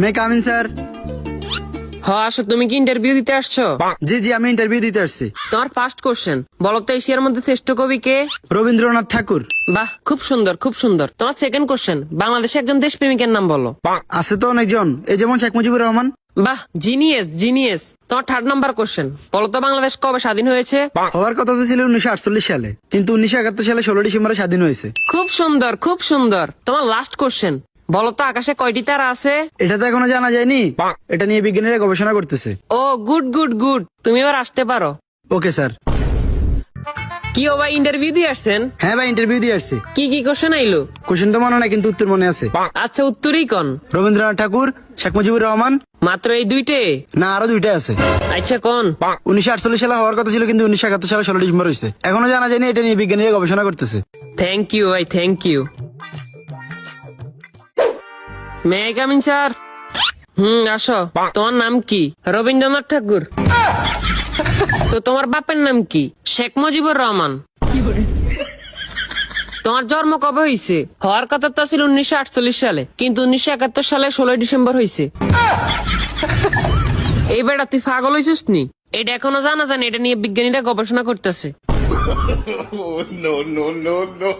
মে come in sir? আসো, তুমি কি ইন্টারভিউ দিতে আসছো? জি জি, আমি ইন্টারভিউ দিতে আসছি। তোমার ফার্স্ট কোশ্চেন, বলো তো এশিয়ার মধ্যে শ্রেষ্ঠ কবি কে? রবীন্দ্রনাথ ঠাকুর। বাহ, খুব সুন্দর খুব সুন্দর। তোমার সেকেন্ড কোশ্চেন, বাংলাদেশে একজন দেশপ্রেমিকের নাম বলো। আছে তো অনেকজন, এই যেমন শেখ মুজিবুর রহমান। বাহ, জিনিয়াস জিনিয়াস। তোমার থার্ড নাম্বার কোশ্চেন, বলো তো বাংলাদেশ কবে স্বাধীন হয়েছে? হওয়ার কথা তো ছিল 1948 সালে, কিন্তু 1971 সালে 16 ডিসেম্বরে স্বাধীন হয়েছে। খুব সুন্দর খুব সুন্দর। তোমার লাস্ট কোশ্চেন, বলো তো আকাশে কয়টি তারা আছে? এটা তো এখনো জানা যায়নি, এটা নিয়ে বিজ্ঞানীরা গবেষণা করতেছে। ও গুড গুড গুড, তুমি এবার আসতে পারো। Okay sir. কি ও ভাই, ইন্টারভিউ দিয়ে আসছেন? হ্যাঁ ভাই, ইন্টারভিউ দিয়ে আসছি। কি কি কোশ্চেন আইলো? কোশ্চেন তো মনে নাই, কিন্তু উত্তর মনে আছে। আচ্ছা, উত্তরই কোন? রবীন্দ্রনাথ ঠাকুর, শেখ মুজিবুর রহমান। মাত্র এই দুইটে? না, আরো দুইটা আছে। আচ্ছা কোন? 1948 সালে হওয়ার কথা ছিল, কিন্তু 1971 সালে 16 ডিসেম্বর হয়েছে। এখনো জানা যায়নি, এটা নিয়ে বিজ্ঞানীরা গবেষণা করতেছে। থ্যাংক ইউ ভাই, thank you. May I coming sir? আসো। তোমার নাম কি? রবীন্দ্রনাথ ঠাকুর। তো তোমার বাপের নাম কি? শেখ মুজিবুর রহমান। তোমার জন্ম কবে হয়েছে? হওয়ার কথা তো ছিল 1948 সালে, কিন্তু 1971 সালে 16 ডিসেম্বর হয়েছে। এই বেটা, তুই পাগল হয়েছিস নি? এটা এখনো জানা জানি, এটা নিয়ে বিজ্ঞানীরা গবেষণা করতেছে। no, no, no, no.